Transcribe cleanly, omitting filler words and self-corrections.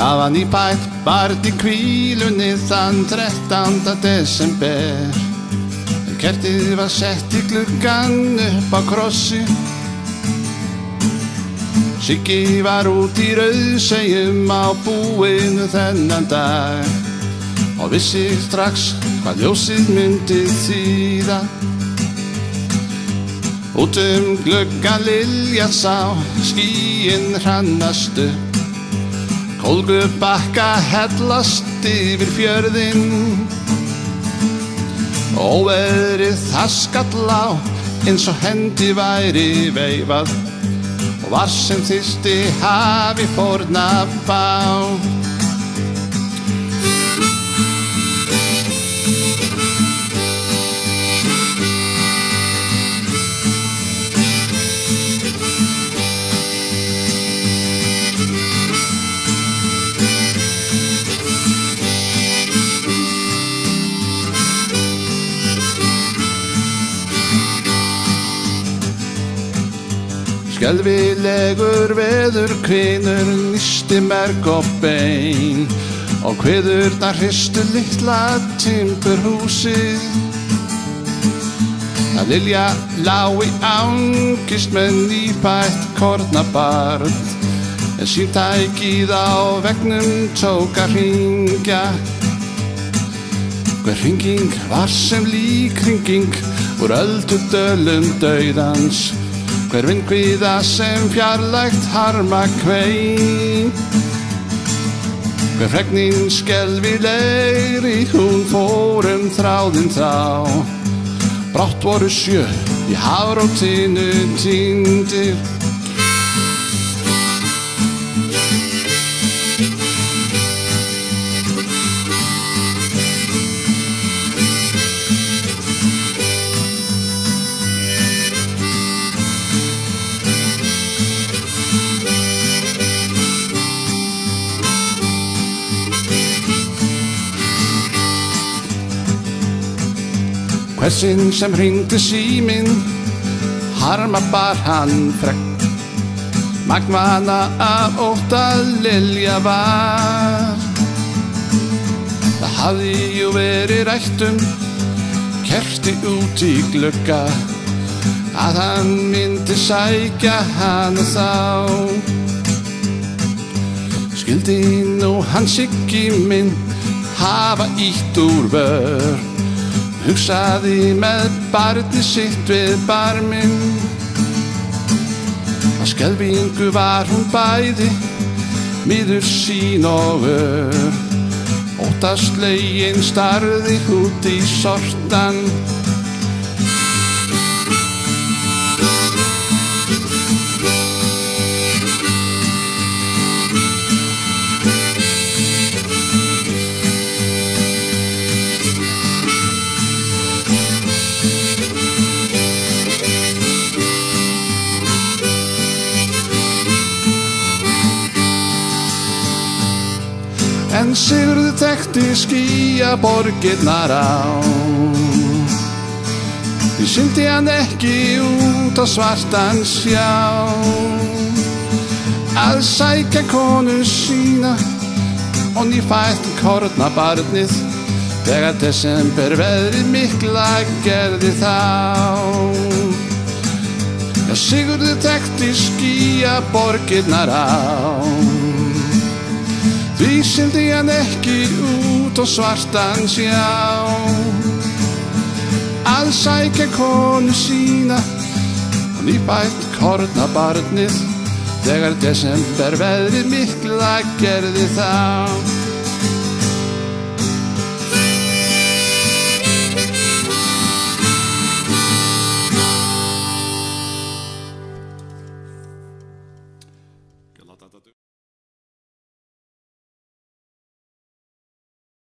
Það var nýfætt barn í hvílunni þann 13. desember. Kertið var sett í gluggann upp á krossi. Siggi var út í Rauðseyjum á búinu þennan dag og vissi strax hvað ljósið myndi þýða. Út gluggann Lilja sá skýin hrannast upp, Kólgubakka hellast yfir fjörðinn. Óveðrið það skall á eins og hendi væri veifað og var sem þyrsti hafi fórna bá. Skelfilegur veðurkvinur nísti merg og bein og kviðurnar hristu litla timburhúsið. Að Lilja lá í angist með nýfætt kornabarn en símtækið á veggnum tók að hringja. Hver hringing var sem lík hringing úr öldudölum dauðans, hver vindhviða sem fjarlægt harma kvein. Hver fregnin skelfilegri hún fór þráðinn þá, brátt voru 7 í hafrótinu týndir. Hversinn sem hringdi síminn, harma bar hann fregn. Magnvana af ótta Lilja var. Það hafði jú verið rætt kerti út í glugga, að hann myndi sækja hana þá. Skyldi nú hann Siggi minn hafa ýtt úr vör, hugsaði með barnið sitt við barminn. Af skelfingu var hún bæði miður sín og ör, óttaslegin starði út í sortann. En Sigurður þekkti skýjaborgirnar á, því sigldi hann ekki út á svartan sjá. Að sækja konu sína og nýfætt kornabarnið, þegar desemberveðrið mikla gerði þá. Já, Sigurður þekkti skýjaborgirnar á, því sigldi hann ekki út á svartan sjá. Að sækja konu sína og nýfætt kornabarnið, þegar desemberveðrið mikla gerði þá.